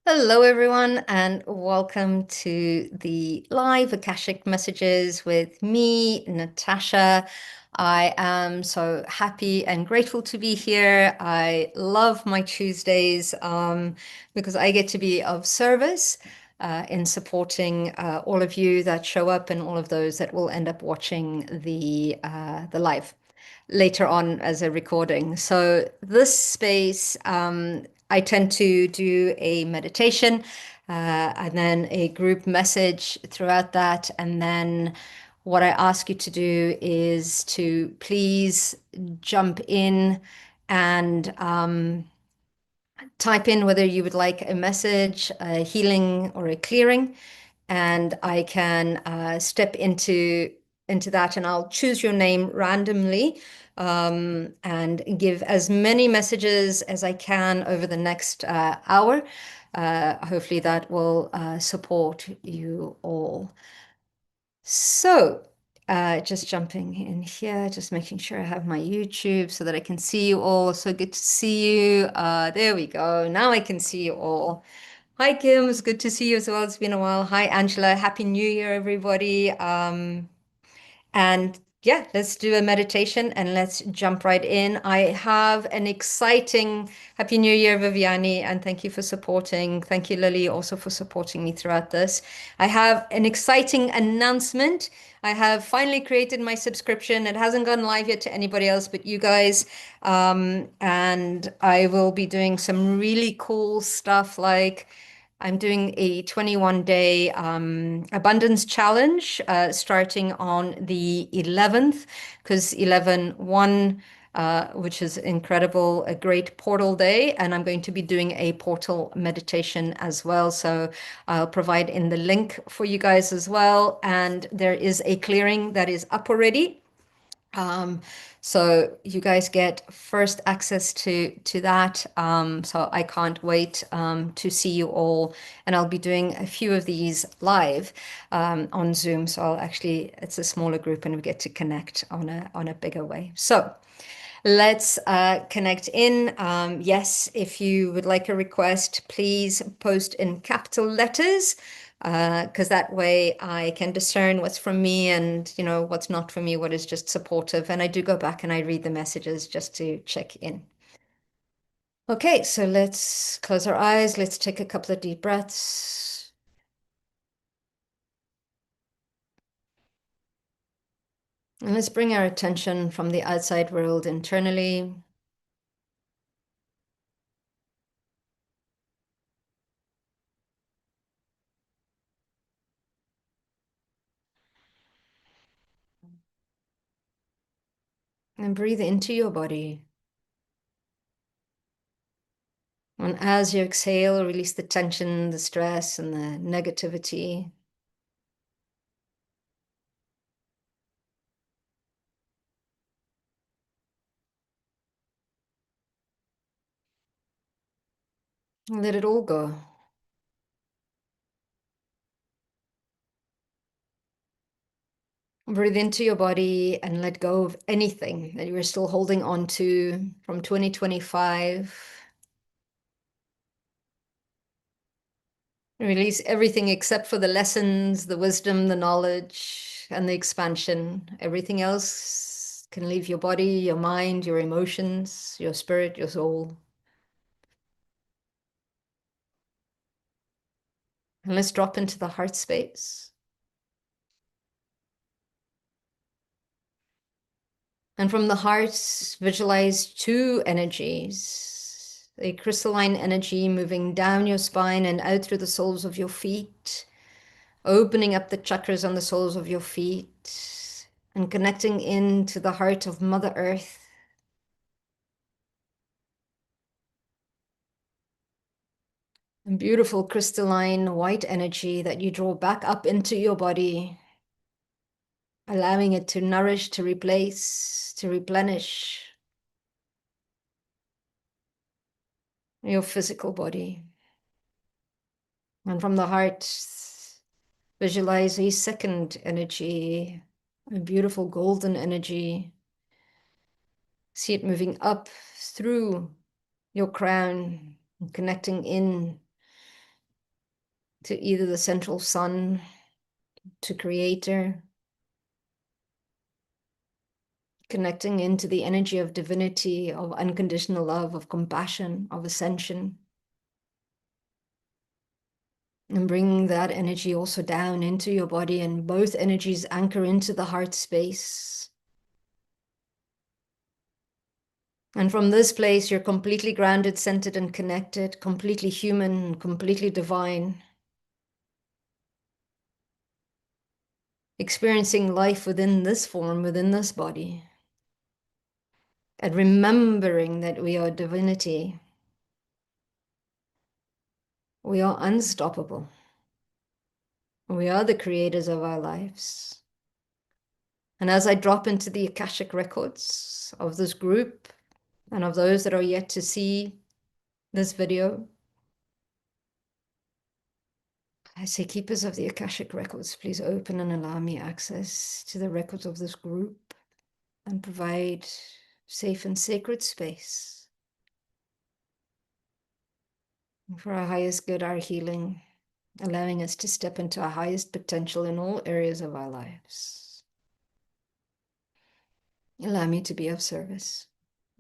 Hello, everyone, and welcome to the live Akashic Messages with me, Natasha. I am so happy and grateful to be here. I love my Tuesdays because I get to be of service in supporting all of you that show up and all of those that will end up watching the live later on as a recording. So this space, I tend to do a meditation and then a group message throughout that. And then what I ask you to do is to please jump in and type in whether you would like a message, a healing, or a clearing, and I can step into that, and I'll choose your name randomly and give as many messages as I can over the next hour. Hopefully, that will support you all. So, just jumping in here, just making sure I have my YouTube so that I can see you all. So good to see you. There we go. Now I can see you all. Hi, Kim. It's good to see you as well. It's been a while. Hi, Angela. Happy New Year, everybody. And yeah, let's do a meditation and let's jump right in. I have an exciting Happy New Year, Viviani, and thank you for supporting. Thank you, Lily, also for supporting me throughout this. I have an exciting announcement. I have finally created my subscription. It hasn't gone live yet to anybody else but you guys. And I will be doing some really cool stuff like I'm doing a 21-day abundance challenge starting on the 11th, because 11/1, which is incredible, a great portal day. And I'm going to be doing a portal meditation as well. So I'll provide in the link for you guys as well. And there is a clearing that is up already. So you guys get first access to that. So I can't wait to see you all, and I'll be doing a few of these live on Zoom. So I'll actually, it's a smaller group, and we get to connect on a bigger way. So let's connect in. Yes, if you would like a request, please post in capital letters, because that way I can discern what's from me and, what's not from me, what is just supportive. And I do go back and I read the messages just to check in. Okay, so let's close our eyes. Let's take a couple of deep breaths. And let's bring our attention from the outside world internally. And breathe into your body. And as you exhale, release the tension, the stress, and the negativity. And let it all go. Breathe into your body and let go of anything that you are still holding on to from 2025. Release everything except for the lessons, the wisdom, the knowledge, and the expansion. Everything else can leave your body, your mind, your emotions, your spirit, your soul. And let's drop into the heart space. And from the heart, visualize two energies, a crystalline energy moving down your spine and out through the soles of your feet, opening up the chakras on the soles of your feet and connecting into the heart of Mother Earth. And beautiful crystalline white energy that you draw back up into your body, allowing it to nourish, to replace, to replenish your physical body. And from the heart, visualize a second energy, a beautiful golden energy. See it moving up through your crown, connecting in to either the central sun, to creator, connecting into the energy of divinity, of unconditional love, of compassion, of ascension. And bringing that energy also down into your body, and both energies anchor into the heart space. And from this place, you're completely grounded, centered, and connected, completely human, completely divine. Experiencing life within this form, within this body. And remembering that we are divinity. We are unstoppable. We are the creators of our lives. And as I drop into the Akashic Records of this group and of those that are yet to see this video, I say, keepers of the Akashic Records, please open and allow me access to the records of this group and provide safe and sacred space for our highest good, our healing, allowing us to step into our highest potential in all areas of our lives. Allow me to be of service.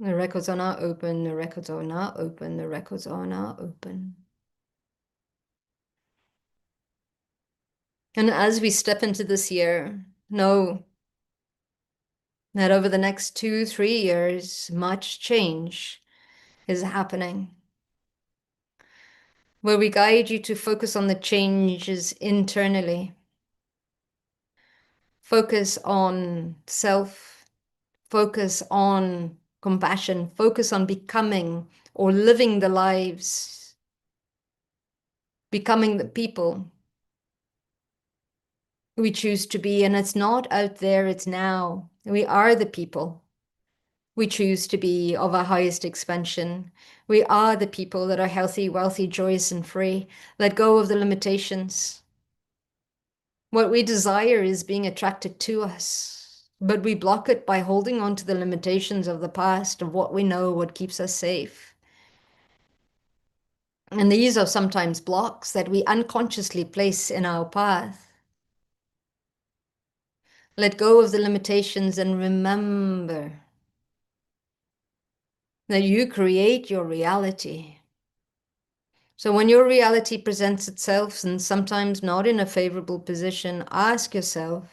The records are now open, the records are now open, the records are now open. And as we step into this year, know that over the next 2-3 years, much change is happening, where we guide you to focus on the changes internally. Focus on self, focus on compassion, focus on becoming or living the lives, becoming the people we choose to be. And it's not out there, it's now. We are the people we choose to be of our highest expansion. We are the people that are healthy, wealthy, joyous, and free. Let go of the limitations. What we desire is being attracted to us, but we block it by holding on to the limitations of the past, of what we know, what keeps us safe. And these are sometimes blocks that we unconsciously place in our path. Let go of the limitations and remember that you create your reality. So when your reality presents itself, and sometimes not in a favorable position, ask yourself,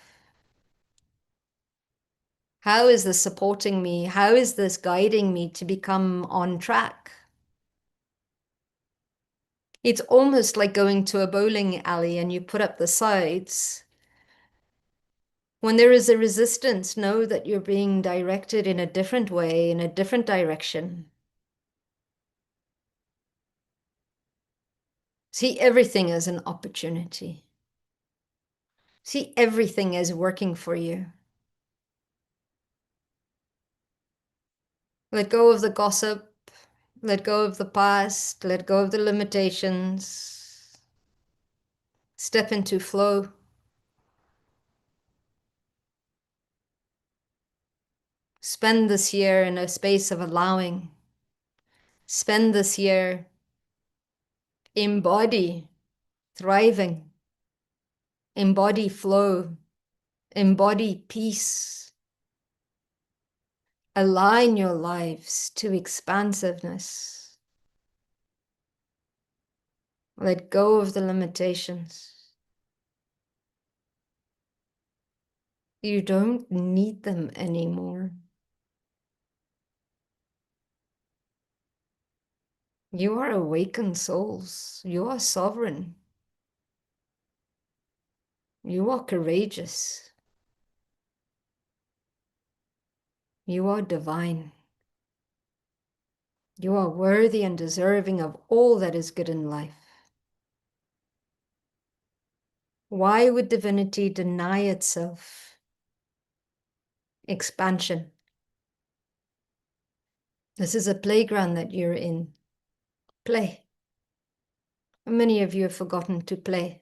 how is this supporting me? How is this guiding me to become on track? It's almost like going to a bowling alley and you put up the sides. When there is a resistance, know that you're being directed in a different way, in a different direction. See everything as an opportunity. See everything as working for you. Let go of the gossip. Let go of the past. Let go of the limitations. Step into flow. Spend this year in a space of allowing. Spend this year embody thriving. Embody flow. Embody peace. Align your lives to expansiveness. Let go of the limitations. You don't need them anymore. You are awakened souls. You are sovereign. You are courageous. You are divine. You are worthy and deserving of all that is good in life. Why would divinity deny itself expansion? This is a playground that you're in. Play. Many of you have forgotten to play.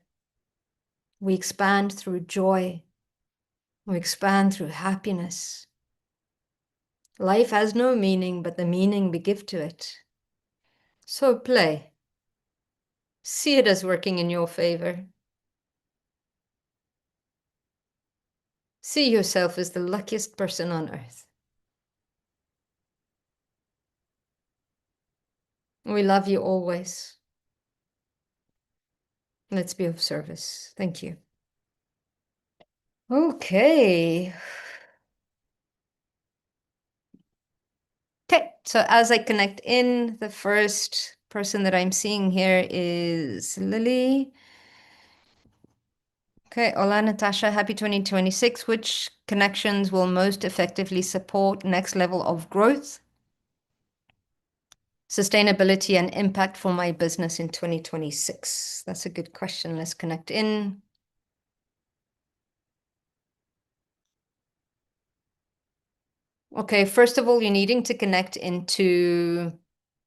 We expand through joy. We expand through happiness. Life has no meaning but the meaning we give to it. So play. See it as working in your favor. See yourself as the luckiest person on earth. We love you always. Let's be of service. Thank you. Okay. Okay, so as I connect in, the first person that I'm seeing here is Lily. Okay, hola Natasha, happy 2026. Which connections will most effectively support next level of growth, sustainability, and impact for my business in 2026? That's a good question. Let's connect in. Okay, first of all, you're needing to connect into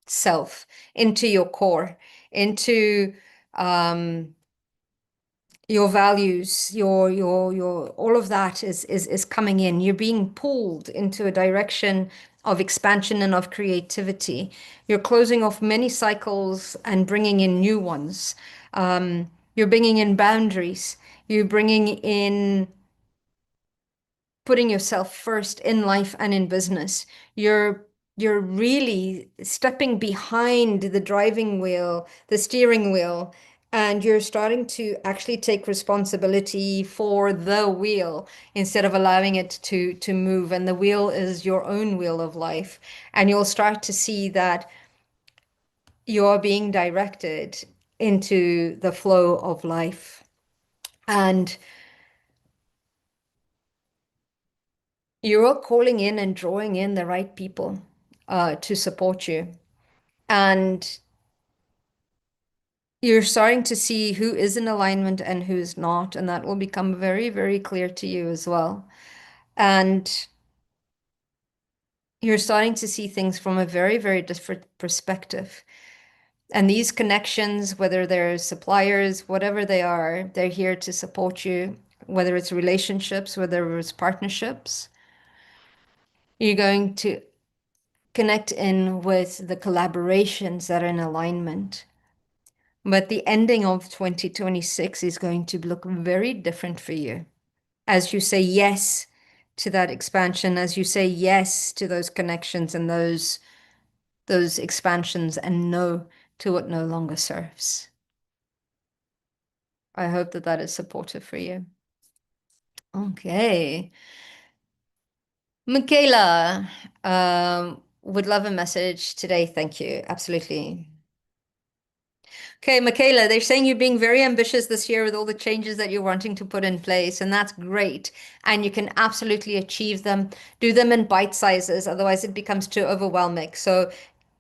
self, into your core, into your values, your all of that is coming in. You're being pulled into a direction of expansion and of creativity. You're closing off many cycles and bringing in new ones. You're bringing in boundaries. You're bringing in putting yourself first in life and in business. You're really stepping behind the driving wheel, the steering wheel, and you're starting to actually take responsibility for the wheel instead of allowing it to move. And the wheel is your own wheel of life. And you'll start to see that you're being directed into the flow of life. And you're calling in and drawing in the right people to support you. And you're starting to see who is in alignment and who's not. And that will become very, very clear to you as well. And you're starting to see things from a very, very different perspective. And these connections, whether they're suppliers, whatever they are, they're here to support you, whether it's relationships, whether it's partnerships. You're going to connect in with the collaborations that are in alignment. But the ending of 2026 is going to look very different for you as you say yes to that expansion, as you say yes to those connections and those expansions and no to what no longer serves. I hope that that is supportive for you. Okay. Michaela, would love a message today. Thank you. Absolutely. Okay, Michaela, they're saying you're being very ambitious this year with all the changes that you're wanting to put in place, and that's great. And you can absolutely achieve them. Do them in bite sizes, otherwise it becomes too overwhelming. So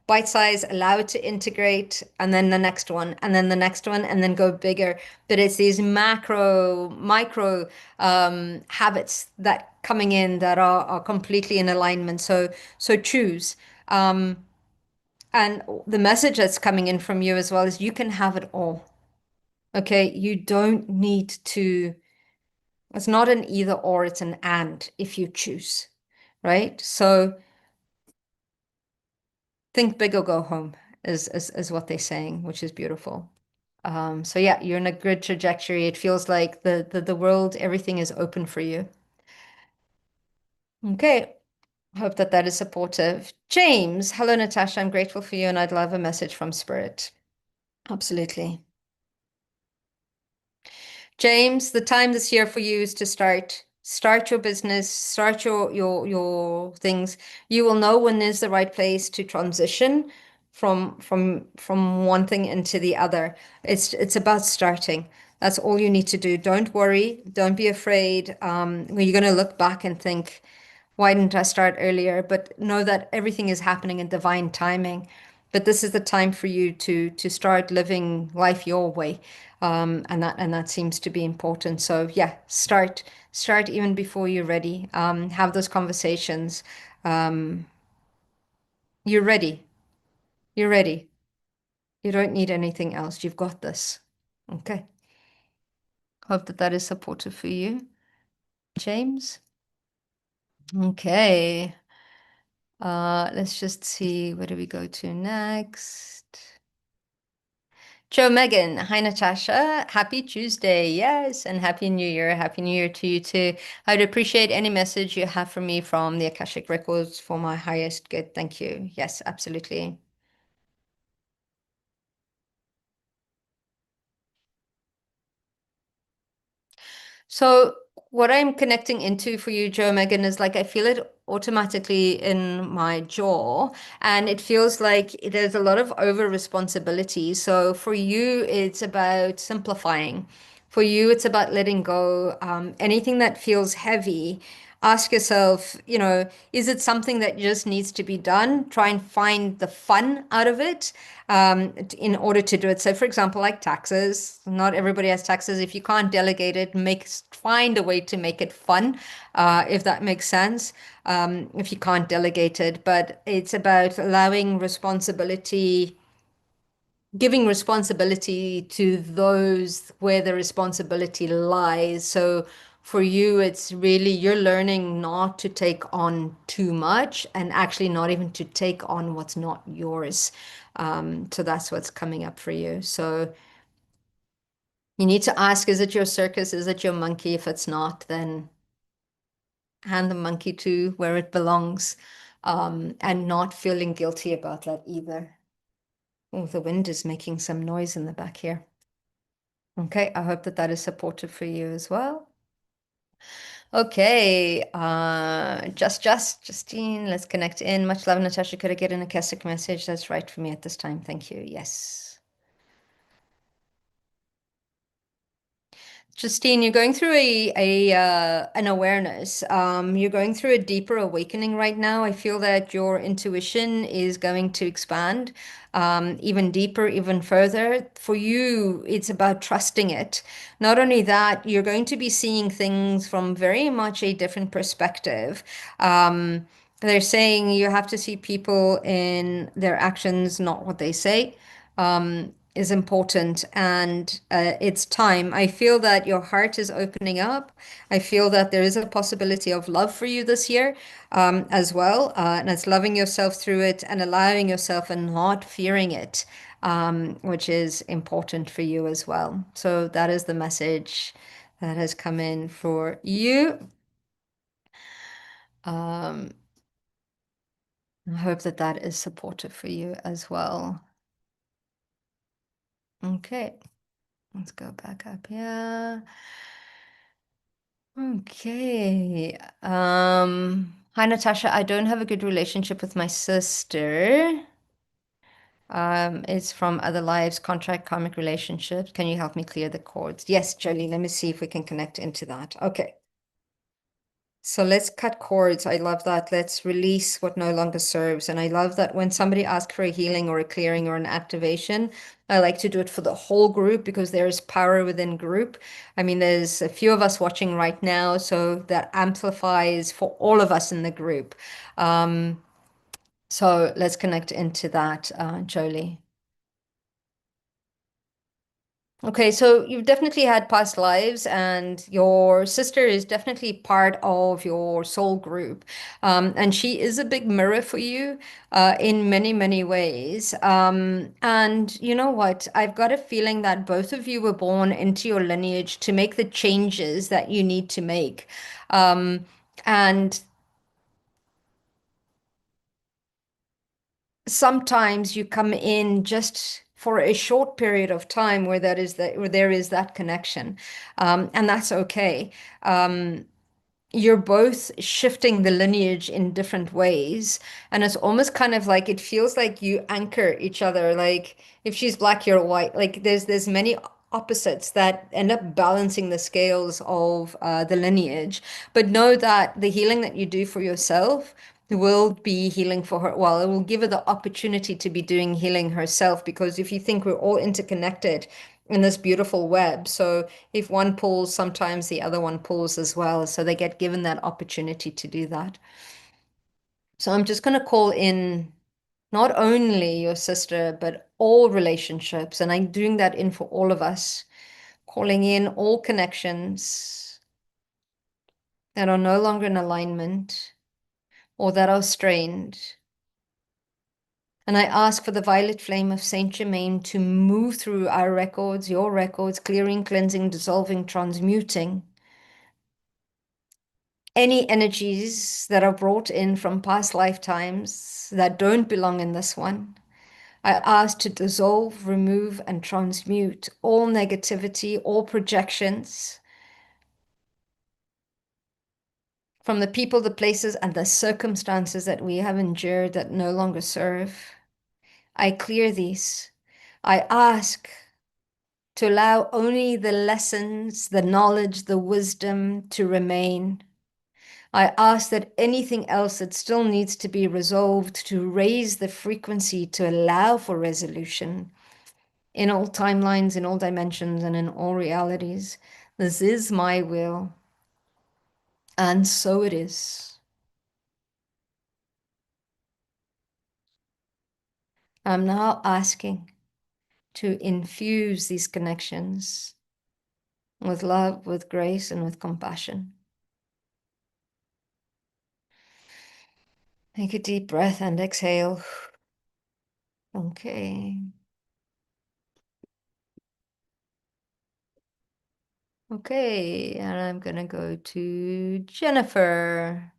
bite size, allow it to integrate, and then the next one, and then the next one, and then go bigger. But it's these micro habits that coming in that are completely in alignment. So choose. And the message that's coming in from you as well is you can have it all. Okay, you don't need to, it's not an either or, it's an and if you choose, right? So think big or go home is what they're saying, which is beautiful. So yeah, you're in a good trajectory. It feels like the world, everything is open for you. Okay, hope that that is supportive. James, hello, Natasha. I'm grateful for you, and I'd love a message from Spirit. Absolutely. James, the time this year for you is to start your business, start your things. You will know when is the right place to transition from one thing into the other. It's about starting. That's all you need to do. Don't worry. Don't be afraid. You're going to look back and think, why didn't I start earlier? But know that everything is happening in divine timing. But this is the time for you to start living life your way, and that seems to be important. So yeah, start even before you're ready. Have those conversations. Um, you're ready. You're ready. You don't need anything else. You've got this. Okay. Hope that that is supportive for you, James. Okay. Let's just see, where do we go to next? Joe Megan, hi Natasha. Happy Tuesday. Yes, and Happy New Year. Happy New Year to you too. I'd appreciate any message you have for me from the Akashic Records for my highest good. Thank you. Yes, absolutely. So what I'm connecting into for you, Joe Megan, is like I feel it automatically in my jaw, and it feels like there's a lot of over responsibility. So for you, it's about simplifying. For you, it's about letting go. Anything that feels heavy, ask yourself, is it something that just needs to be done? Try and find the fun out of it in order to do it. So, for example, like taxes, not everybody has taxes. If you can't delegate it, find a way to make it fun, if that makes sense. If you can't delegate it, but it's about allowing responsibility, giving responsibility to those where the responsibility lies. So for you, it's really you're learning not to take on too much and actually not even to take on what's not yours. So that's what's coming up for you. So you need to ask, is it your circus? Is it your monkey? If it's not, then hand the monkey to where it belongs, and not feeling guilty about that either. Oh, the wind is making some noise in the back here. Okay, I hope that that is supportive for you as well. Okay, Justine, let's connect in. Much love, Natasha. Could I get an Akashic message? That's right for me at this time. Thank you. Yes. Justine, you're going through an awareness. You're going through a deeper awakening right now. I feel that your intuition is going to expand even deeper, even further. For you, it's about trusting it. Not only that, you're going to be seeing things from very much a different perspective. They're saying you have to see people in their actions, not what they say, is important, and it's time. I feel that your heart is opening up. I feel that there is a possibility of love for you this year, as well, and it's loving yourself through it and allowing yourself and not fearing it, which is important for you as well. So that is the message that has come in for you. Um, I hope that that is supportive for you as well. Okay, let's go back up here. Okay. Hi, Natasha. I don't have a good relationship with my sister. It's from other lives, contract, karmic relationships. Can you help me clear the cords? Yes, Jolie, let me see if we can connect into that. Okay. So let's cut cords. I love that. Let's release what no longer serves. And I love that when somebody asks for a healing or a clearing or an activation, I like to do it for the whole group because there is power within group. I mean, there's a few of us watching right now, so that amplifies for all of us in the group. So let's connect into that, Jolie. Okay, so you've definitely had past lives, and your sister is definitely part of your soul group. And she is a big mirror for you in many, many ways. And you know what? I've got a feeling that both of you were born into your lineage to make the changes that you need to make. And sometimes you come in just for a short period of time where there is that connection, and that's okay. You're both shifting the lineage in different ways, and it's almost kind of like it feels like you anchor each other. Like if she's black, you're white. Like there's many opposites that end up balancing the scales of the lineage. But know that the healing that you do for yourself will be healing for her. Well, it will give her the opportunity to be doing healing herself, because if you think we're all interconnected in this beautiful web, so if one pulls, sometimes the other one pulls as well. So they get given that opportunity to do that. So I'm just going to call in not only your sister, but all relationships. And I'm doing that in for all of us, calling in all connections that are no longer in alignment or that are strained, And I ask for the violet flame of Saint Germain to move through our records, your records, clearing, cleansing, dissolving, transmuting any energies that are brought in from past lifetimes that don't belong in this one. I ask to dissolve, remove, and transmute all negativity, all projections from the people, the places, and the circumstances that we have endured that no longer serve. I clear these. I ask to allow only the lessons, the knowledge, the wisdom to remain. I ask that anything else that still needs to be resolved to raise the frequency to allow for resolution in all timelines, in all dimensions, and in all realities. This is my will, and so it is. I'm now asking to infuse these connections with love, with grace, and with compassion. Take a deep breath and exhale. Okay. Okay, and I'm gonna go to Jennifer.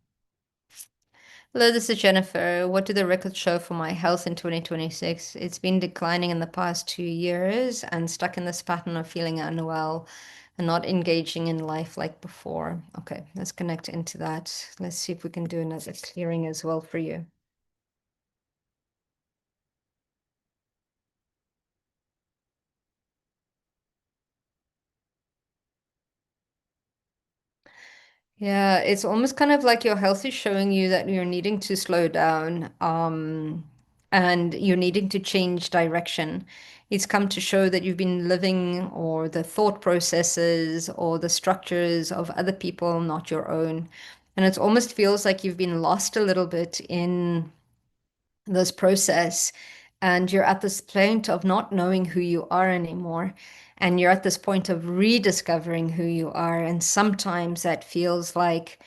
Hello, this is Jennifer. What do the records show for my health in 2026? It's been declining in the past 2 years and stuck in this pattern of feeling unwell and not engaging in life like before. Okay, let's connect into that. Let's see if we can do another clearing as well for you. Yeah, it's almost kind of like your health is showing you that you're needing to slow down, and you're needing to change direction. It's come to show that you've been living or the thought processes or the structures of other people, not your own. And it almost feels like you've been lost a little bit in this process, and you're at this point of not knowing who you are anymore, and you're at this point of rediscovering who you are, and sometimes that feels like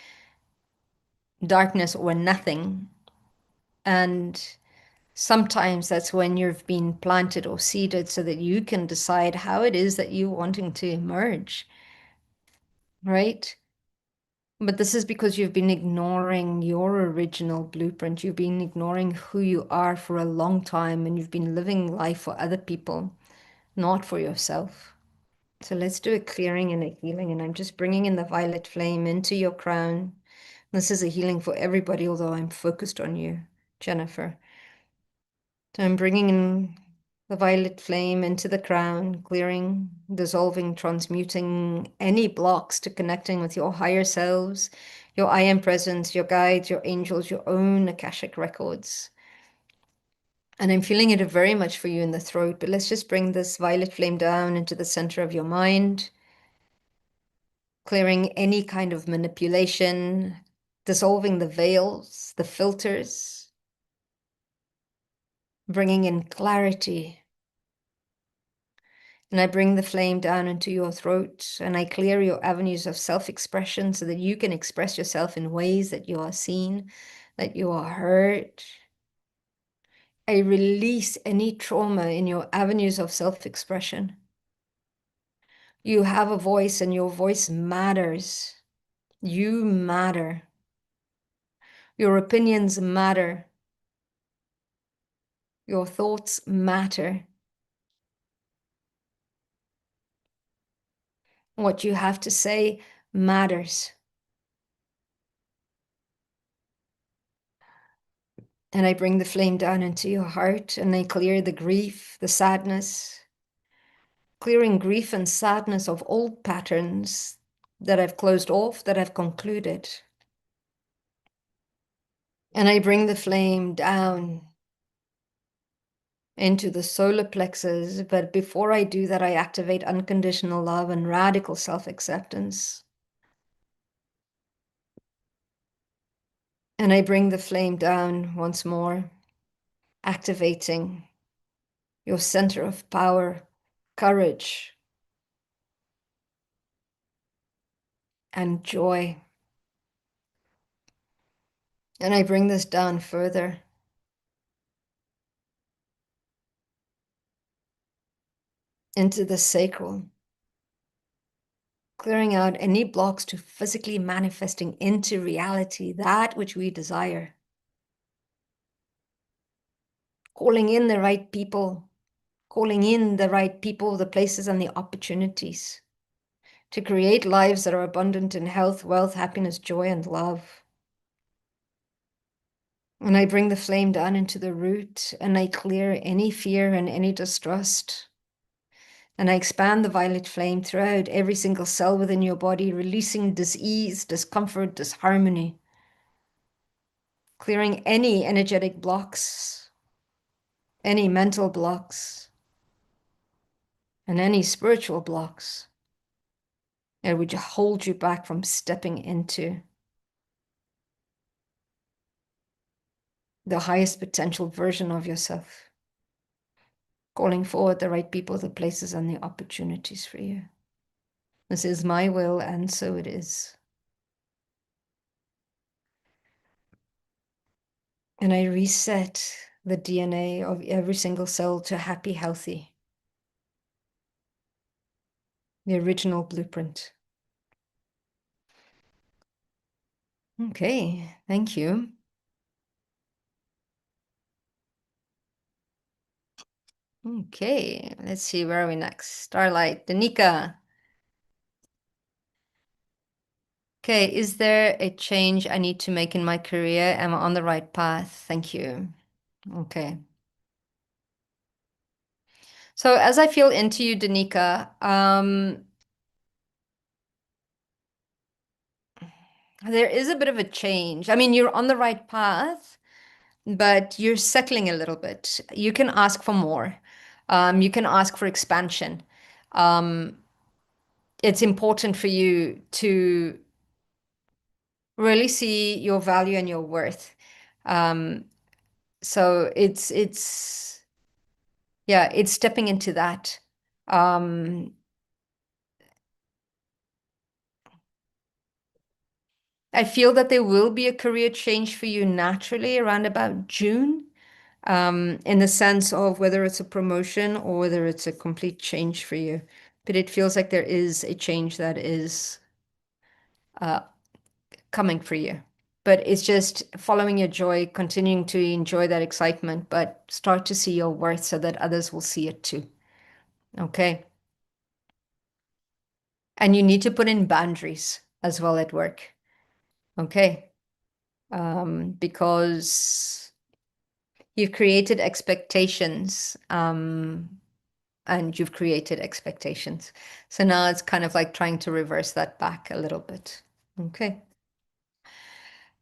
darkness or nothing, and sometimes that's when you've been planted or seeded so that you can decide how it is that you're wanting to emerge, right? But this is because you've been ignoring your original blueprint. You've been ignoring who you are for a long time, and you've been living life for other people, not for yourself. So let's do a clearing and a healing. And I'm just bringing in the violet flame into your crown. This is a healing for everybody, although I'm focused on you, Jennifer. So I'm bringing in the violet flame into the crown, clearing, dissolving, transmuting any blocks to connecting with your higher selves, your I am presence, your guides, your angels, your own Akashic records. And I'm feeling it very much for you in the throat, but let's just bring this violet flame down into the center of your mind, clearing any kind of manipulation, dissolving the veils, the filters, bringing in clarity. And I bring the flame down into your throat, and I clear your avenues of self-expression so that you can express yourself in ways that you are seen, that you are heard. I release any trauma in your avenues of self-expression. You have a voice, and your voice matters. You matter. Your opinions matter. Your thoughts matter. What you have to say matters. And I bring the flame down into your heart, and I clear the grief, the sadness, clearing grief and sadness of old patterns that I've closed off, that I've concluded. And I bring the flame down into the solar plexus. But before I do that, I activate unconditional love and radical self-acceptance. And I bring the flame down once more, activating your center of power, courage, and joy. And I bring this down further into the sacral, clearing out any blocks to physically manifesting into reality that which we desire. Calling in the right people, the places, and the opportunities to create lives that are abundant in health, wealth, happiness, joy, and love. And I bring the flame down into the root, and I clear any fear and any distrust. And I expand the violet flame throughout every single cell within your body, releasing dis-ease, discomfort, disharmony, clearing any energetic blocks, any mental blocks, and any spiritual blocks that would hold you back from stepping into the highest potential version of yourself, calling forward the right people, the places, and the opportunities for you. This is my will, and so it is. And I reset the DNA of every single cell to happy, healthy, the original blueprint. Okay, thank you. Okay, let's see, where are we next? Starlight, Danica. Okay, is there a change I need to make in my career? Am I on the right path? Thank you. Okay. So as I feel into you, Danica, there is a bit of a change. I mean, you're on the right path, but you're settling a little bit. You can ask for more. You can ask for expansion. Um, it's important for you to really see your value and your worth. Um, so it's stepping into that. Um, I feel that there will be a career change for you naturally around about June, in the sense of whether it's a promotion or whether it's a complete change for you. But it feels like there is a change that is uh, coming for you. But it's just following your joy, continuing to enjoy that excitement, but start to see your worth so that others will see it too. Okay. And you need to put in boundaries as well at work. Okay. Because you've created expectations, and you've created expectations. So now it's kind of like trying to reverse that back a little bit. Okay.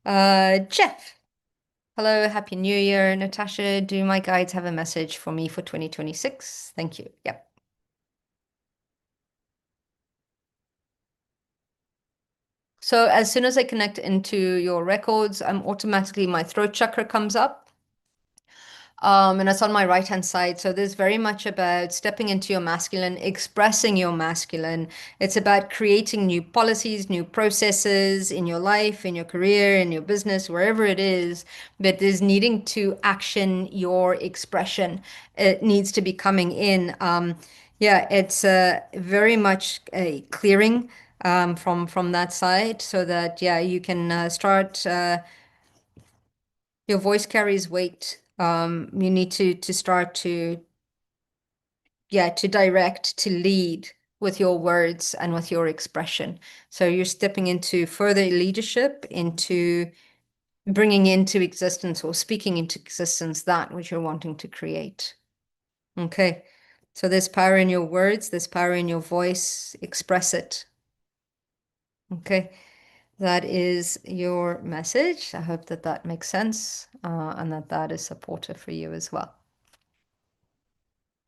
Jeff. Hello, Happy New Year. Natasha, do my guides have a message for me for 2026? Thank you. Yep. So as soon as I connect into your records, automatically my throat chakra comes up. And it's on my right hand side. So there's very much about stepping into your masculine, expressing your masculine. It's about creating new policies, new processes in your life, in your career, in your business, wherever it is. But there's needing to action your expression. It needs to be coming in. Yeah, it's very much a clearing from that side, so that yeah, you can start. Your voice carries weight. You need to start to, yeah, to direct, to lead with your words and with your expression. So you're stepping into further leadership, into bringing into existence or speaking into existence that which you're wanting to create. Okay. So there's power in your words, there's power in your voice. Express it. Okay. That is your message. I hope that that makes sense, and that that is supportive for you as well.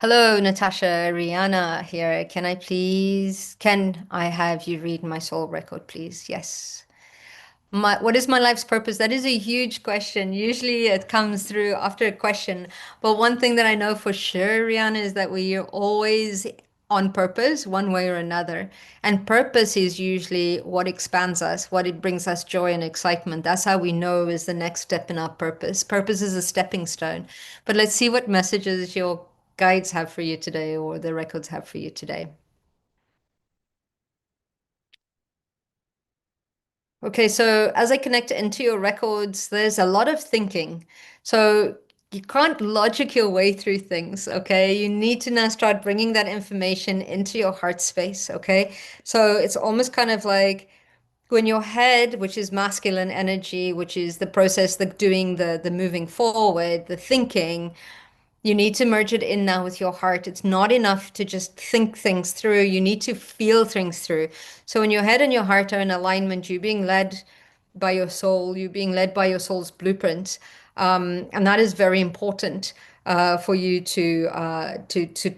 Hello, Natasha, Rihanna here. Can I have you read my soul record, please? Yes. What is my life's purpose? That is a huge question. Usually it comes through after a question. But one thing that I know for sure, Rihanna, is that we are always on purpose, one way or another. And purpose is usually what expands us, what it brings us joy and excitement. That's how we know is the next step in our purpose. Purpose is a stepping stone. But let's see what messages you're guides have for you today or the records have for you today? Okay, so as I connect into your records, there's a lot of thinking. So you can't logic your way through things, okay? You need to now start bringing that information into your heart space, okay? So it's almost kind of like when your head, which is masculine energy, which is the process, the doing, the moving forward, the thinking, you need to merge it in now with your heart. It's not enough to just think things through. You need to feel things through. So when your head and your heart are in alignment, you're being led by your soul, you're being led by your soul's blueprint. And that is very important for you to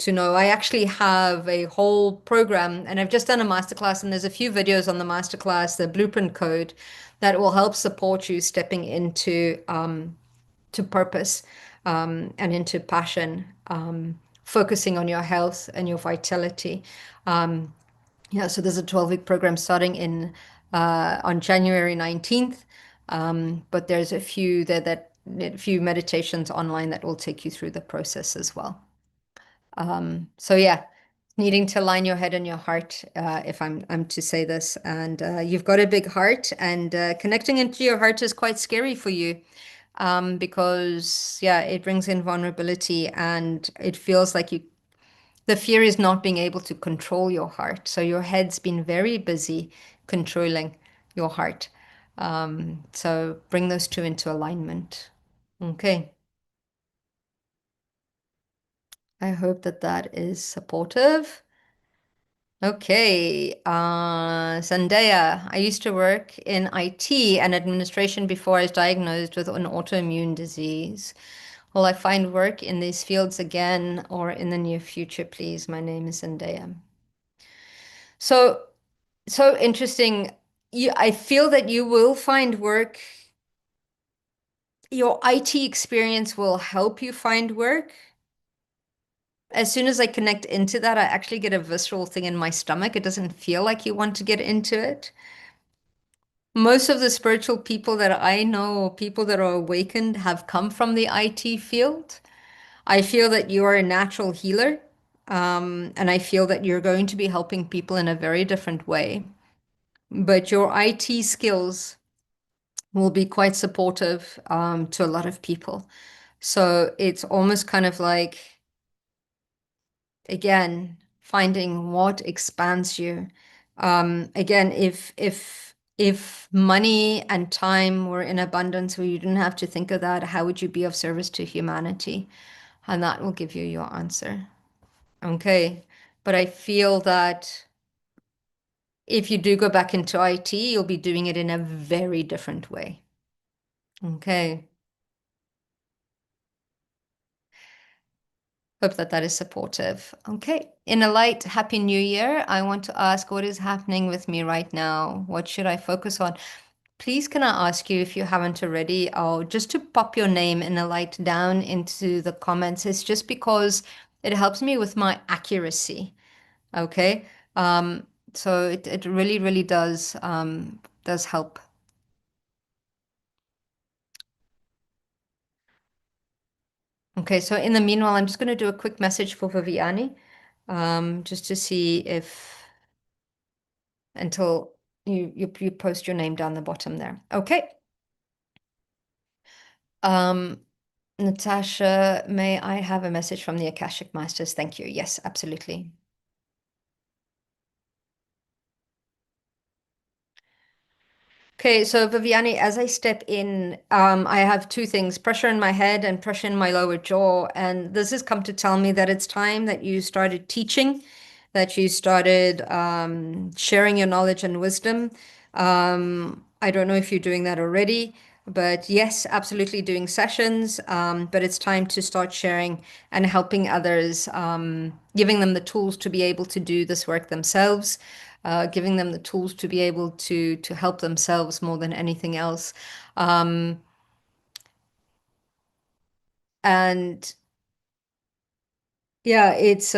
know. I actually have a whole program, and I've just done a masterclass, and there's a few videos on the masterclass, the blueprint code, that will help support you stepping into to purpose and into passion, focusing on your health and your vitality. Yeah, so there's a 12-week program starting in on January 19th, but there's a few a few meditations online that will take you through the process as well. So yeah, needing to align your head and your heart, if I'm to say this, and you've got a big heart, and connecting into your heart is quite scary for you, because yeah, it brings in vulnerability, and it feels like you. The fear is not being able to control your heart. So your head's been very busy controlling your heart. So bring those two into alignment. Okay. I hope that that is supportive. Okay, Zendaya. I used to work in IT and administration before I was diagnosed with an autoimmune disease. Will I find work in these fields again or in the near future, please? My name is Zendaya. So, so interesting. I feel that you will find work. Your IT experience will help you find work. As soon as I connect into that, I actually get a visceral thing in my stomach. It doesn't feel like you want to get into it. Most of the spiritual people that I know, or people that are awakened, have come from the IT field. I feel that you are a natural healer, and I feel that you're going to be helping people in a very different way. But your IT skills will be quite supportive, to a lot of people. So it's almost kind of like, again, finding what expands you. Again, if money and time were in abundance where you didn't have to think of that, how would you be of service to humanity? And that will give you your answer. Okay. But I feel that if you do go back into IT, you'll be doing it in a very different way. Okay. Hope that that is supportive. Okay. In a light, Happy New Year. I want to ask what is happening with me right now? What should I focus on? Please, can I ask you, if you haven't already, just to pop your name in a light down into the comments. It's just because it helps me with my accuracy. Okay. So it really, really does help. Okay, so in the meanwhile, I'm just going to do a quick message for Viviani, just to see if until you post your name down the bottom there. Okay. Um, Natasha, may I have a message from the Akashic Masters? Thank you. Yes, absolutely. Okay, so Viviani, as I step in, I have two things, pressure in my head and pressure in my lower jaw. And this has come to tell me that it's time that you started teaching, that you started sharing your knowledge and wisdom. I don't know if you're doing that already, but yes, absolutely doing sessions. But it's time to start sharing and helping others, giving them the tools to be able to do this work themselves, giving them the tools to be able to help themselves more than anything else. Um, and yeah, it's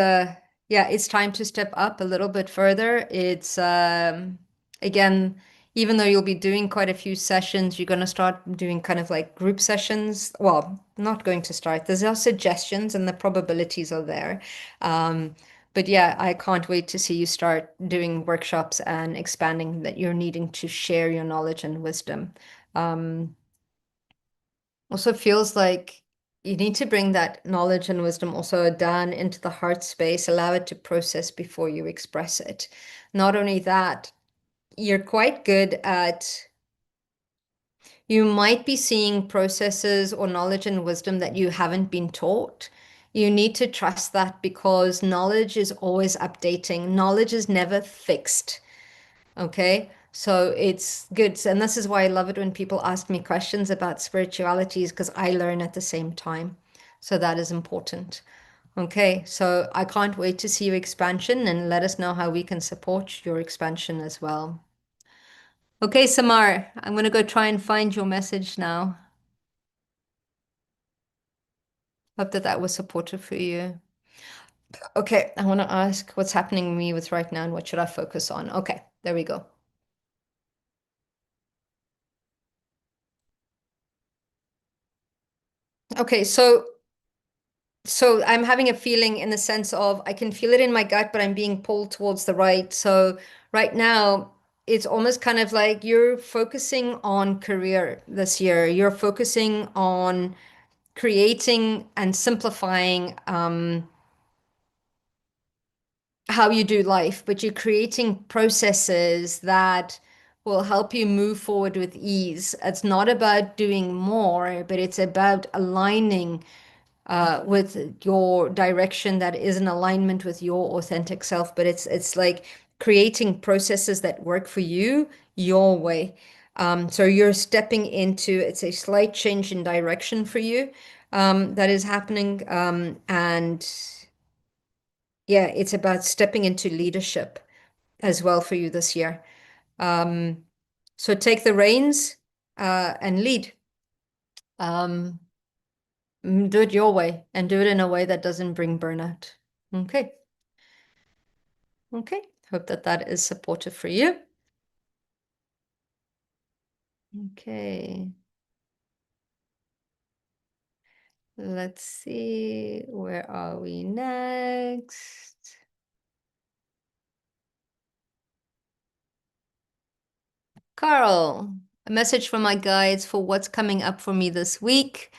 time to step up a little bit further. It's again, even though you'll be doing quite a few sessions, you're going to start doing kind of like group sessions. Well, not going to start. There's our suggestions and the probabilities are there. Um, but yeah, I can't wait to see you start doing workshops and expanding that you're needing to share your knowledge and wisdom. Um, Also feels like you need to bring that knowledge and wisdom also down into the heart space, allow it to process before you express it. Not only that, you're quite good at, you might be seeing processes or knowledge and wisdom that you haven't been taught. You need to trust that because knowledge is always updating. Knowledge is never fixed. Okay, so it's good. And this is why I love it when people ask me questions about spiritualities because I learn at the same time. So that is important. Okay, so I can't wait to see your expansion and let us know how we can support your expansion as well. Okay, Samar, I'm going to go try and find your message now. Hope that that was supportive for you. Okay, I want to ask what's happening to me with right now and what should I focus on? Okay, there we go. Okay, so I'm having a feeling in the sense of I can feel it in my gut, but I'm being pulled towards the right. So right now, it's almost kind of like you're focusing on career this year. You're focusing on creating and simplifying how you do life, but you're creating processes that will help you move forward with ease. It's not about doing more, but it's about aligning with your direction that is in alignment with your authentic self. But it's like creating processes that work for you your way. So you're stepping into it's a slight change in direction for you that is happening, and yeah, it's about stepping into leadership as well for you this year. Um, so take the reins and lead. Um, do it your way and do it in a way that doesn't bring burnout. Okay. Okay. Hope that that is supportive for you. Okay. Let's see. Where are we next? Carl, a message from my guides for what's coming up for me this week,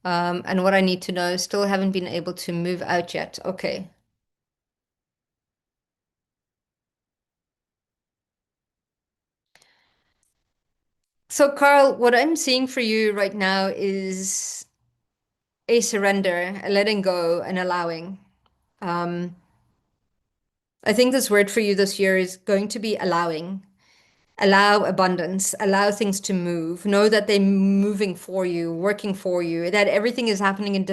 and what I need to know. Still haven't been able to move out yet. Okay. So, Carl, what I'm seeing for you right now is a surrender, a letting go, and allowing. Um, I think this word for you this year is going to be allowing. Allow abundance, allow things to move. Know that they're moving for you, working for you, that everything is happening in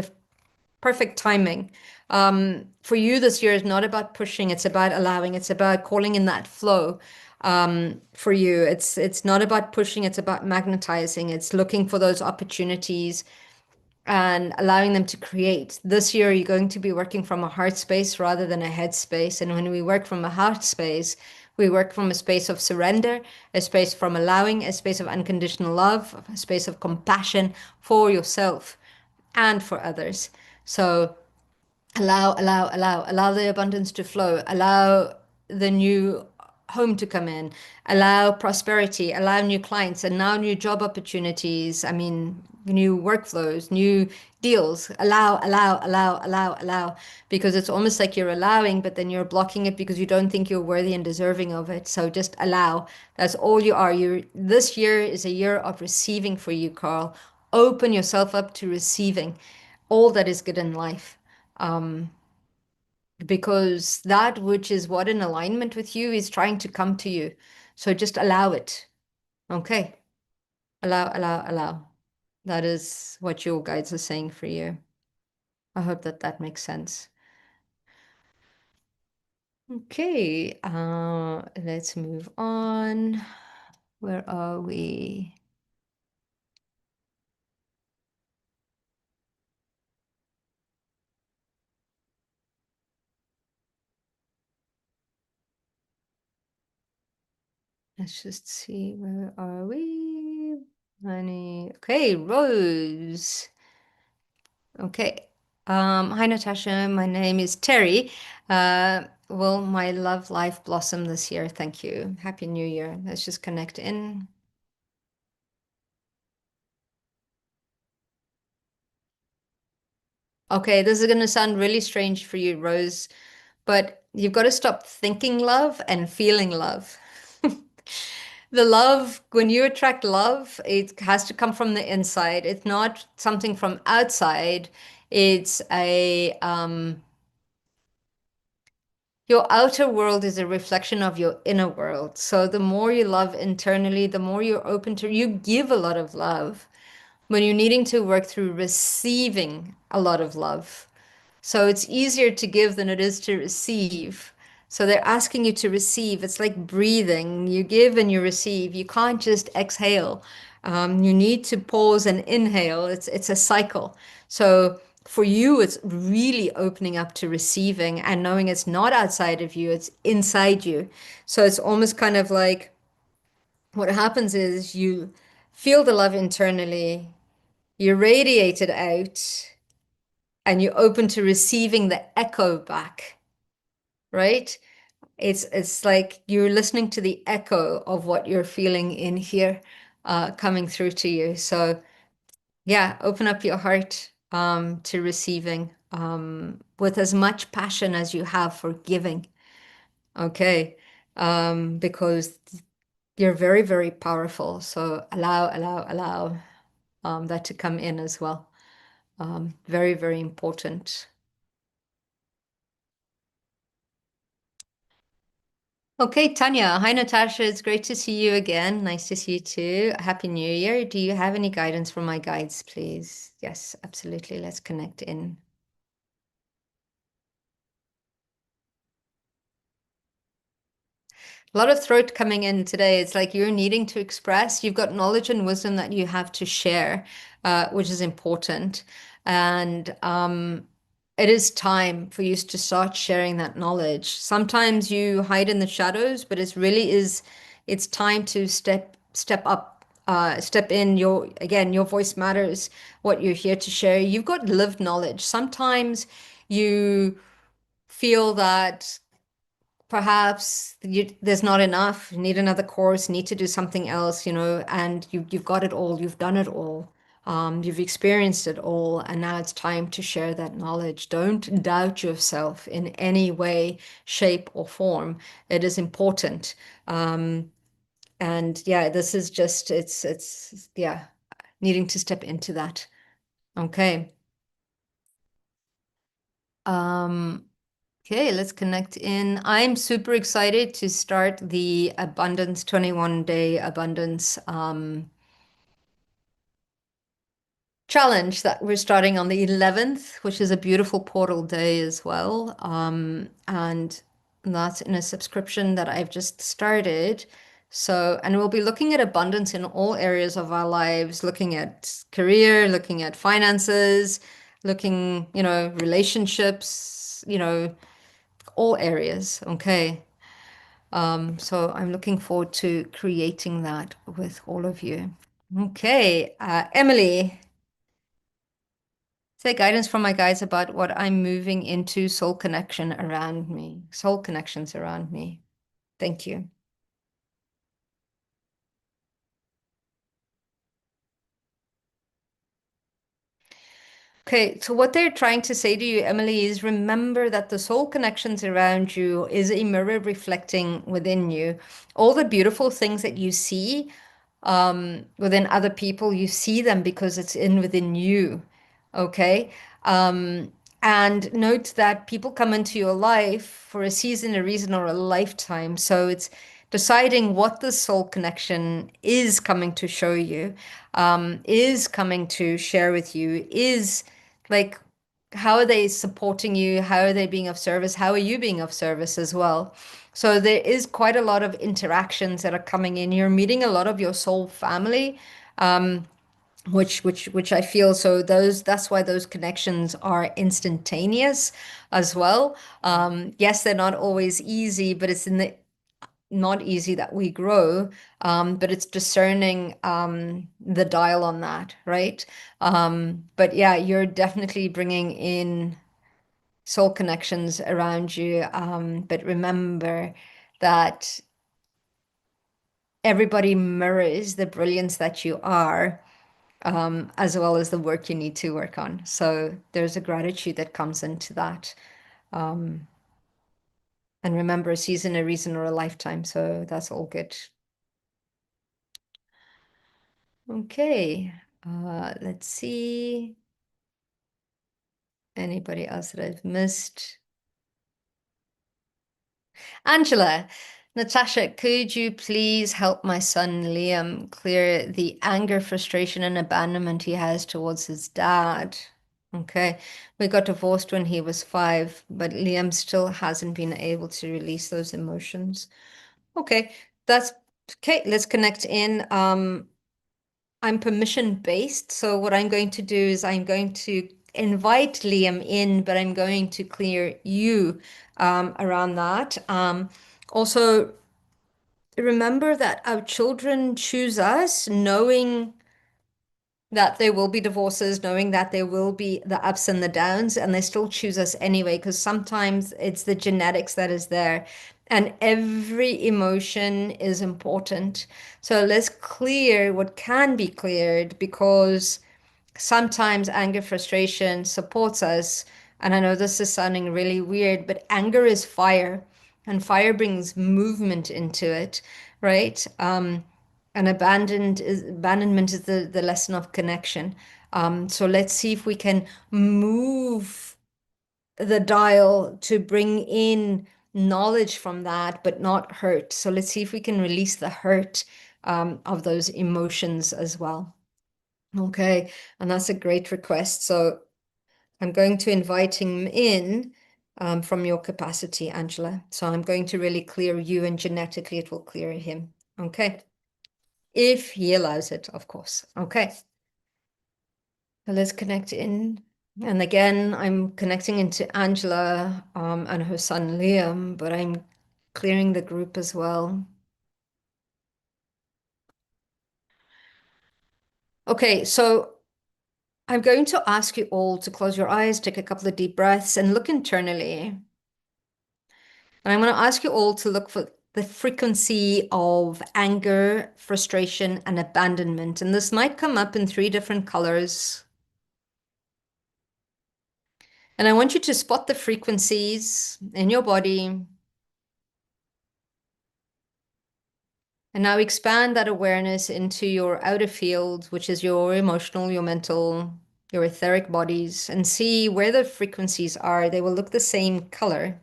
perfect timing. For you this year is not about pushing, it's about allowing, it's about calling in that flow. For you, it's not about pushing, it's about magnetizing, it's looking for those opportunities and allowing them to create. This year, you're going to be working from a heart space rather than a head space. And when we work from a heart space, we work from a space of surrender, a space from allowing, a space of unconditional love, a space of compassion for yourself and for others. So allow the abundance to flow, allow the new home to come in, allow prosperity, allow new clients, and now new job opportunities. I mean, new workflows, new deals. Allow, because it's almost like you're allowing, but then you're blocking it because you don't think you're worthy and deserving of it. So just allow. That's all you are. You this year is a year of receiving for you, Carl. Open yourself up to receiving all that is good in life, because that which is what in alignment with you is trying to come to you. So just allow it. Okay. Allow. That is what your guides are saying for you. I hope that that makes sense. Okay. Let's move on. Where are we? Let's just see, where are we? Honey. Okay, Rose. Okay. Hi, Natasha. My name is Terry. Will my love life blossom this year? Thank you. Happy New Year. Let's just connect in. Okay, this is going to sound really strange for you, Rose, but you've got to stop thinking love and feeling love. The love, when you attract love, it has to come from the inside. It's not something from outside. It's your outer world is a reflection of your inner world. So the more you love internally, the more you're open to, you give a lot of love when you're needing to work through receiving a lot of love. So it's easier to give than it is to receive. So they're asking you to receive. It's like breathing. You give and you receive. You can't just exhale. You need to pause and inhale. It's a cycle. So for you, it's really opening up to receiving and knowing it's not outside of you, it's inside you. So it's almost kind of like what happens is you feel the love internally, you radiate it out, and you're open to receiving the echo back, right? It's like you're listening to the echo of what you're feeling in here, coming through to you. So yeah, open up your heart to receiving with as much passion as you have for giving. Okay. Because you're very, very powerful. So allow that to come in as well. Very, very important. Okay, Tanya. Hi, Natasha. It's great to see you again. Nice to see you too. Happy New Year. Do you have any guidance from my guides, please? Yes, absolutely. Let's connect in. A lot of throat coming in today. It's like you're needing to express. You've got knowledge and wisdom that you have to share, which is important. And it is time for you to start sharing that knowledge. Sometimes you hide in the shadows, but it's time to step up, step in. Your voice matters, what you're here to share. You've got lived knowledge. Sometimes you feel that there's not enough, you need another course, need to do something else, and you've got it all, you've done it all, you've experienced it all, and now it's time to share that knowledge. Don't doubt yourself in any way, shape, or form. It is important. And yeah, this is just, yeah, needing to step into that. Okay. Um, Okay, let's connect in. I'm super excited to start the Abundance 21-day Abundance challenge that we're starting on the 11th, which is a beautiful portal day as well. And that's in a subscription that I've just started. So, and we'll be looking at abundance in all areas of our lives, looking at career, looking at finances, looking, relationships, all areas. Okay. So I'm looking forward to creating that with all of you. Okay, Emily, say guidance from my guides about what I'm moving into soul connections around me. Thank you. Okay, so what they're trying to say to you, Emily, is remember that the soul connections around you is a mirror reflecting within you. All the beautiful things that you see within other people, you see them because it's in within you. Okay. And note that people come into your life for a season, a reason, or a lifetime. So it's deciding what the soul connection is coming to show you, is coming to share with you, is like, how are they supporting you? How are they being of service? How are you being of service as well? So there is quite a lot of interactions that are coming in. You're meeting a lot of your soul family, which I feel, so that's why those connections are instantaneous as well. Yes, they're not always easy, but it's in the not easy that we grow, but it's discerning the dial on that, right? But yeah, you're definitely bringing in soul connections around you. But remember that everybody mirrors the brilliance that you are, as well as the work you need to work on. So there's a gratitude that comes into that. Um, and remember, a season, a reason, or a lifetime. So that's all good. Okay. Let's see. Anybody else that I've missed? Angela, Natasha, could you please help my son Liam clear the anger, frustration, and abandonment he has towards his dad? Okay. We got divorced when he was 5, but Liam still hasn't been able to release those emotions. Okay. That's okay. Let's connect in. I'm permission based. So what I'm going to do is I'm going to invite Liam in, but I'm going to clear you around that. Also, remember that our children choose us, knowing that there will be divorces, knowing that there will be the ups and the downs, and they still choose us anyway, because sometimes it's the genetics that is there. And every emotion is important. So let's clear what can be cleared, because sometimes anger, frustration supports us. And I know this is sounding really weird, but anger is fire, and fire brings movement into it, right? And abandonment is the lesson of connection. So let's see if we can move the dial to bring in knowledge from that, but not hurt. So let's see if we can release the hurt of those emotions as well. Okay, and that's a great request. So I'm going to invite him in from your capacity, Angela. So I'm going to really clear you, and genetically it will clear him. Okay, if he allows it, of course. Okay, so let's connect in. And again, I'm connecting into Angela and her son Liam, but I'm clearing the group as well. Okay, so I'm going to ask you all to close your eyes, take a couple of deep breaths, and look internally. And I'm going to ask you all to look for the frequency of anger, frustration, and abandonment. And this might come up in 3 different colors. And I want you to spot the frequencies in your body. And now expand that awareness into your outer field, which is your emotional, your mental, your etheric bodies, and see where the frequencies are. They will look the same color.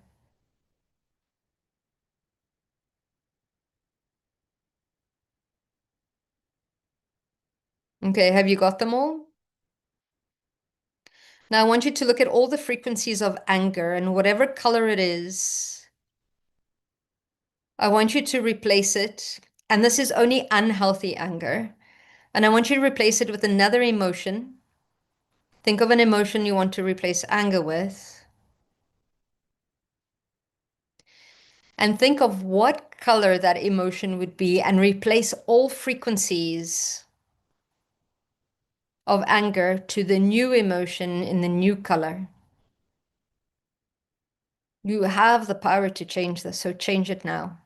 Okay, have you got them all? Now I want you to look at all the frequencies of anger, and whatever color it is, I want you to replace it. And this is only unhealthy anger. And I want you to replace it with another emotion. Think of an emotion you want to replace anger with. And think of what color that emotion would be, and replace all frequencies of anger to the new emotion in the new color. You have the power to change this, so change it now.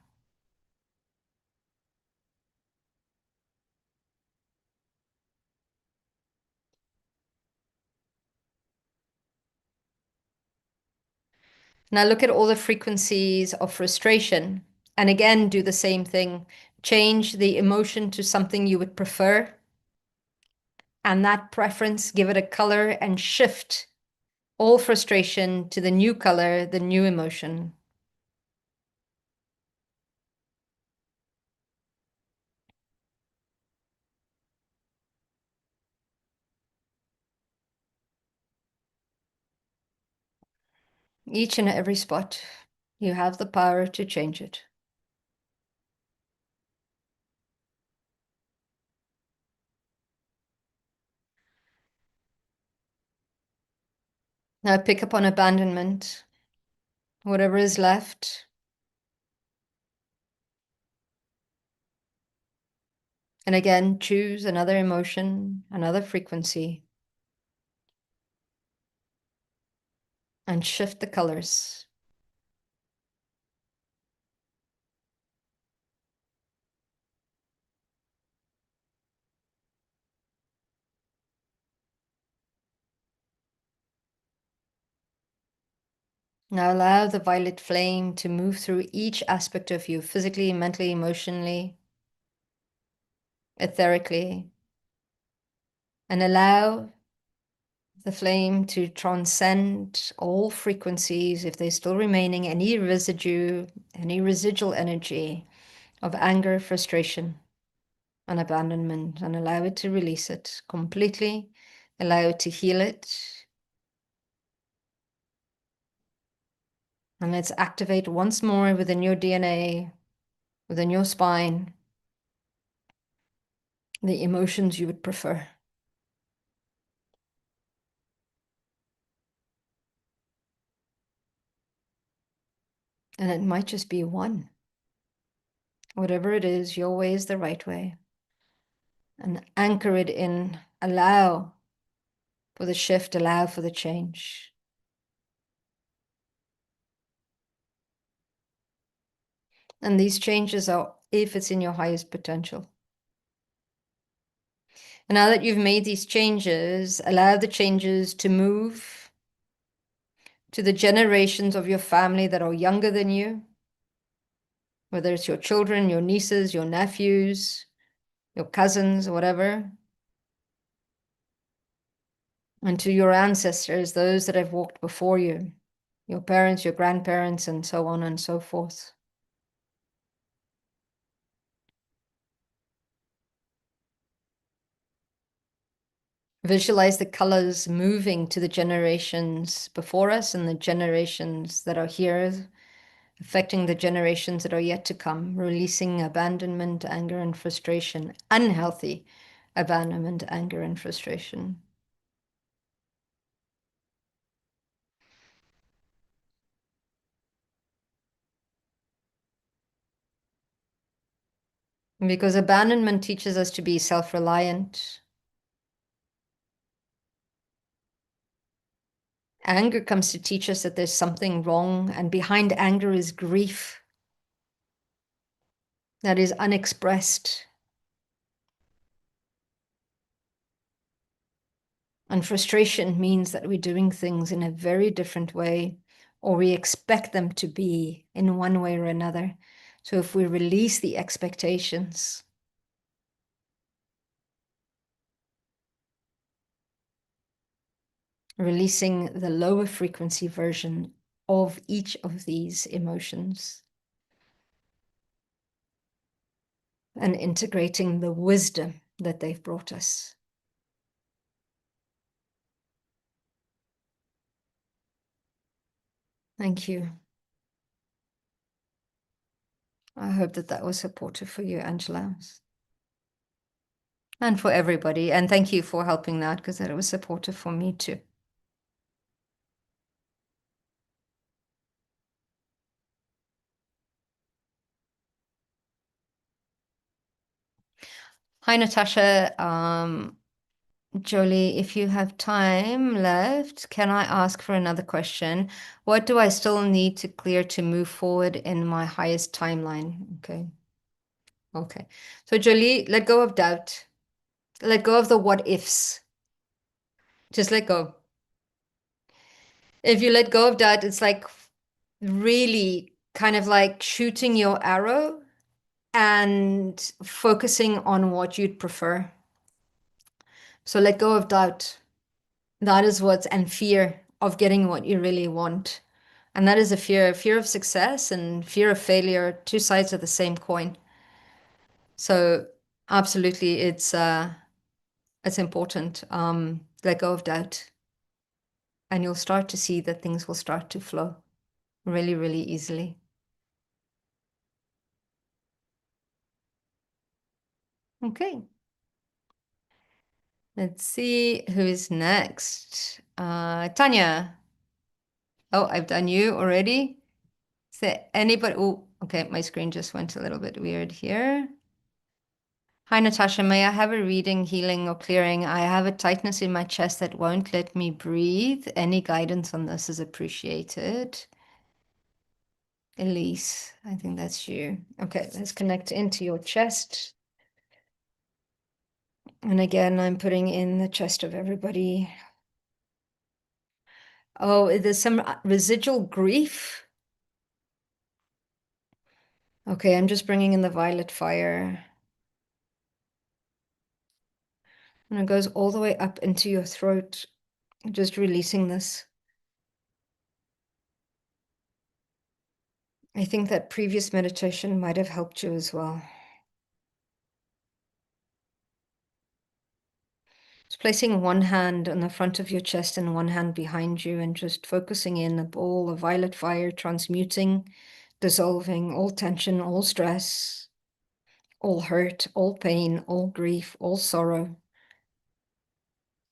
Now look at all the frequencies of frustration. And again, do the same thing. Change the emotion to something you would prefer. And that preference, give it a color, and shift all frustration to the new color, the new emotion. Each and every spot, you have the power to change it. Now pick up on abandonment, whatever is left. And again, choose another emotion, another frequency, and shift the colors. Now allow the violet flame to move through each aspect of you, physically, mentally, emotionally, etherically, and allow the flame to transcend all frequencies if there's still remaining any residue, any residual energy of anger, frustration, and abandonment, and allow it to release it completely, allow it to heal it. And let's activate once more within your DNA, within your spine, the emotions you would prefer. And it might just be one. Whatever it is, your way is the right way. And anchor it in, allow for the shift, allow for the change. And these changes are if it's in your highest potential. And now that you've made these changes, allow the changes to move to the generations of your family that are younger than you, whether it's your children, your nieces, your nephews, your cousins, whatever, and to your ancestors, those that have walked before you, your parents, your grandparents, and so on and so forth. Visualize the colors moving to the generations before us and the generations that are here, affecting the generations that are yet to come, releasing abandonment, anger, and frustration, unhealthy abandonment, anger, and frustration. Because abandonment teaches us to be self-reliant. Anger comes to teach us that there's something wrong, and behind anger is grief that is unexpressed. And frustration means that we're doing things in a very different way, or we expect them to be in one way or another. So if we release the expectations, releasing the lower frequency version of each of these emotions, and integrating the wisdom that they've brought us. Thank you. I hope that that was supportive for you, Angela, and for everybody. And thank you for helping that, because that was supportive for me too. Hi, Natasha. Jolie, if you have time left, can I ask for another question? What do I still need to clear to move forward in my highest timeline? Okay. Okay. So, Jolie, let go of doubt. Let go of the what ifs. Just let go. If you let go of doubt, it's like really kind of like shooting your arrow and focusing on what you'd prefer. So let go of doubt. That is what's, and fear of getting what you really want. And that is a fear of success and fear of failure, two sides of the same coin. So absolutely, it's important. Let go of doubt, and you'll start to see that things will start to flow really, really easily. Okay. Let's see who's next. Tanya. Oh, I've done you already. Is there anybody? Oh, okay. My screen just went a little bit weird here. Hi, Natasha. May I have a reading, healing, or clearing? I have a tightness in my chest that won't let me breathe. Any guidance on this is appreciated. Elise, I think that's you. Okay, let's connect into your chest. And again, I'm putting in the chest of everybody. Oh, there's some residual grief. Okay, I'm just bringing in the violet fire. And it goes all the way up into your throat, just releasing this. I think that previous meditation might have helped you as well. Just placing one hand on the front of your chest and one hand behind you and just focusing in a ball of violet fire, transmuting, dissolving all tension, all stress, all hurt, all pain, all grief, all sorrow,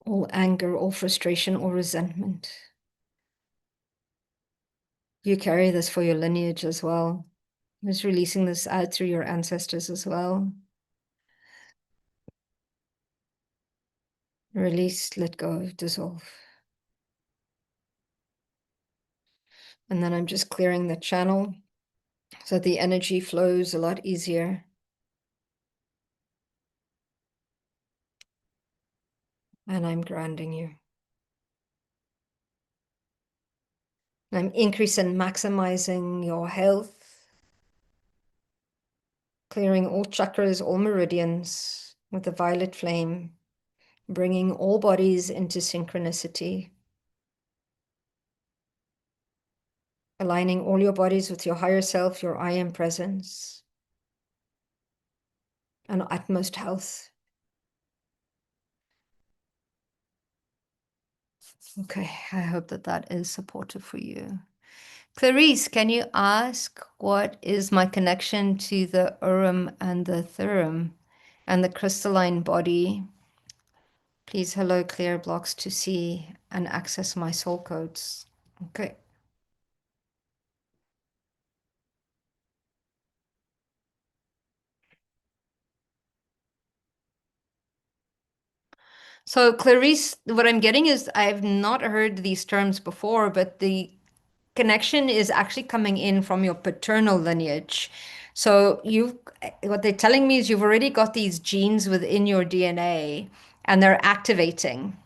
all anger, all frustration, all resentment. You carry this for your lineage as well. Just releasing this out through your ancestors as well. Release, let go, dissolve. And then I'm just clearing the channel so that the energy flows a lot easier. And I'm grounding you. I'm increasing, maximizing your health, clearing all chakras, all meridians with the violet flame, bringing all bodies into synchronicity, aligning all your bodies with your higher self, your I am presence, and utmost health. Okay, I hope that that is supportive for you. Clarice, can you ask what is my connection to the Urim and the Thummim and the crystalline body? Please, hello, clear blocks to see and access my soul codes. Okay. So, Clarice, what I'm getting is I've not heard these terms before, but the connection is actually coming in from your paternal lineage. So what they're telling me is you've already got these genes within your DNA and they're activating.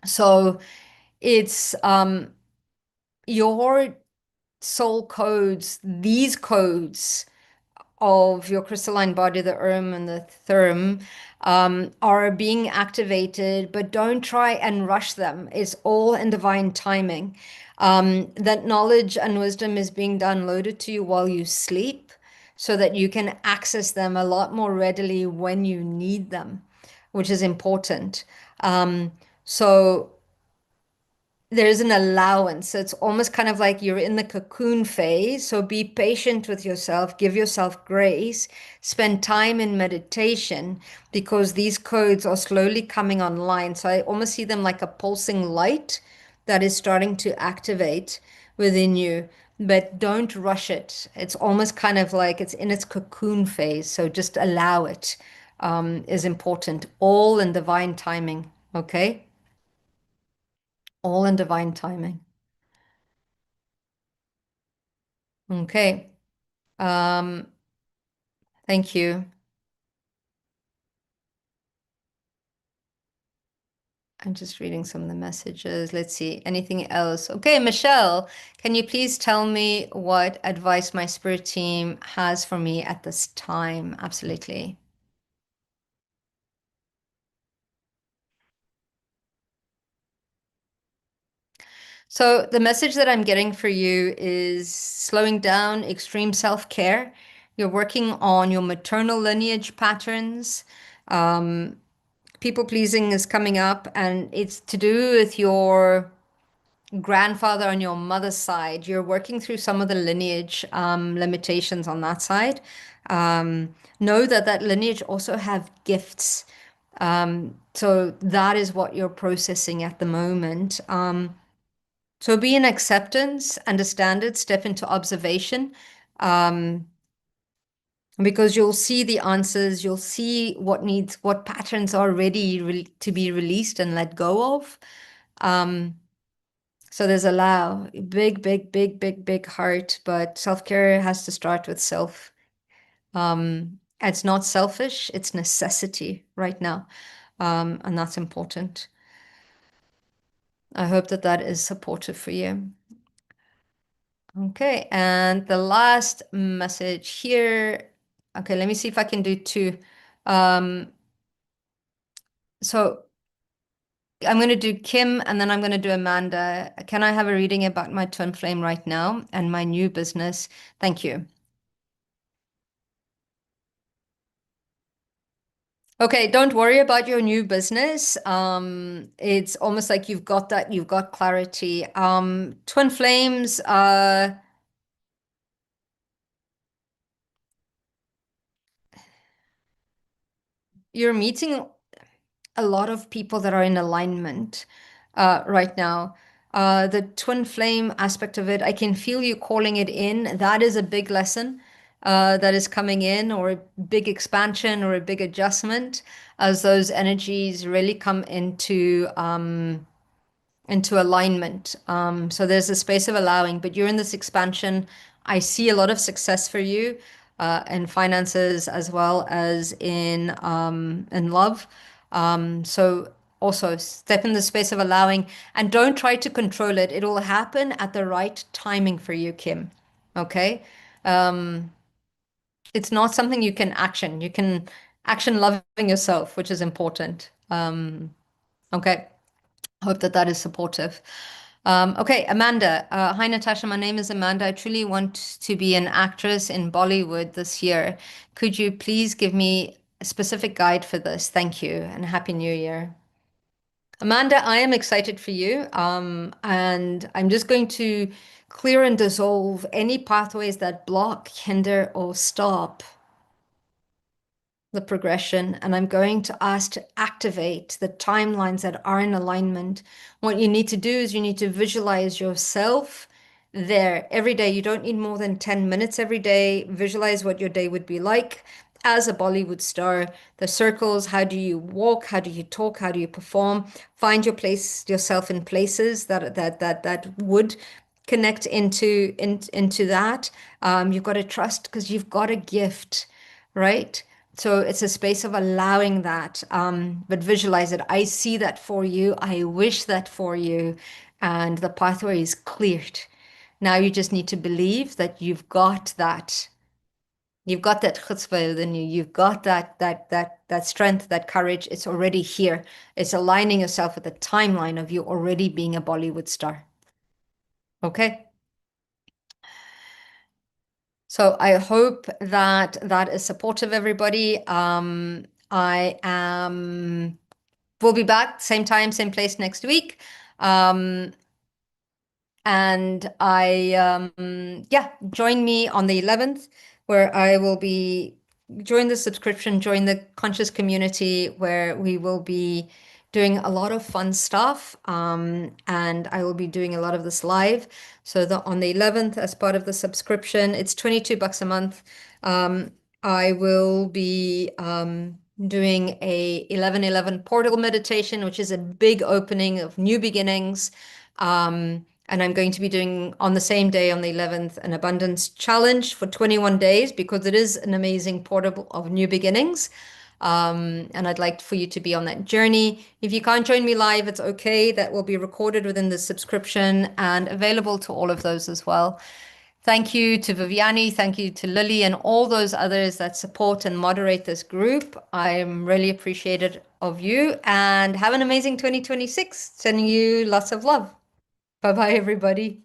So it's your soul codes, these codes of your crystalline body, the Urim and the Thummim, are being activated, but don't try and rush them. It's all in divine timing. That knowledge and wisdom is being downloaded to you while you sleep so that you can access them a lot more readily when you need them, which is important. So there's an allowance. So it's almost kind of like you're in the cocoon phase. So be patient with yourself, give yourself grace, spend time in meditation because these codes are slowly coming online. So I almost see them like a pulsing light that is starting to activate within you. But don't rush it. It's almost kind of like it's in its cocoon phase. So just allow it, is important. All in divine timing. Okay? All in divine timing. Okay. Um, thank you. I'm just reading some of the messages. Let's see. Anything else? Okay, Michelle, can you please tell me what advice my spirit team has for me at this time? Absolutely. So the message that I'm getting for you is slowing down, extreme self-care. You're working on your maternal lineage patterns. People pleasing is coming up, and it's to do with your grandfather on your mother's side. You're working through some of the lineage limitations on that side. Know that that lineage also have gifts. So that is what you're processing at the moment. So be in acceptance, understand it, step into observation. because you'll see the answers, you'll see what patterns are ready to be released and let go of. So there's allow, big, big, big, big, big heart, but self-care has to start with self. It's not selfish, it's necessity right now. And that's important. I hope that that is supportive for you. Okay, and the last message here. Okay, let me see if I can do two. Um, so I'm going to do Kim and then I'm going to do Amanda. Can I have a reading about my twin flame right now and my new business? Thank you. Okay, don't worry about your new business. It's almost like you've got that, you've got clarity. Twin flames, you're meeting a lot of people that are in alignment right now. The twin flame aspect of it, I can feel you calling it in. That is a big lesson that is coming in, or a big expansion, or a big adjustment, as those energies really come into alignment. So there's a space of allowing, but you're in this expansion. I see a lot of success for you in finances as well as in love. So also step in the space of allowing and don't try to control it. It will happen at the right timing for you, Kim. Okay? It's not something you can action. You can action loving yourself, which is important. Okay. Hope that that is supportive. Okay, Amanda. Hi, Natasha. My name is Amanda. I truly want to be an actress in Bollywood this year. Could you please give me a specific guide for this? Thank you, and Happy New Year. Amanda, I am excited for you. And I'm just going to clear and dissolve any pathways that block, hinder, or stop the progression, and I'm going to ask to activate the timelines that are in alignment. What you need to do is you need to visualize yourself there every day. You don't need more than 10 minutes every day. Visualize what your day would be like as a Bollywood star. The circles, how do you walk? How do you talk? How do you perform? Find yourself in places that would connect into that. You've got to trust because you've got a gift, right? So it's a space of allowing that, but visualize it. I see that for you. I wish that for you. And the pathway is cleared. Now you just need to believe that you've got that. You've got that chutzpah within you. You've got that strength, that courage. It's already here. It's aligning yourself with the timeline of you already being a Bollywood star. Okay. So I hope that that is supportive, everybody. I am We'll be back same time, same place next week. And yeah, join me on the 11th, where I will be join the subscription, join the conscious community, where we will be doing a lot of fun stuff. And I will be doing a lot of this live. So on the 11th, as part of the subscription, it's $22 a month. I will be doing a 11/11 portal meditation, which is a big opening of new beginnings. And I'm going to be doing on the same day, on the 11th, an abundance challenge for 21 days because it is an amazing portal of new beginnings. And I'd like for you to be on that journey. If you can't join me live, it's okay. That will be recorded within the subscription and available to all of those as well. Thank you to Viviani. Thank you to Lily and all those others that support and moderate this group. I'm really appreciative of you and have an amazing 2026. Sending you lots of love. Bye bye, everybody.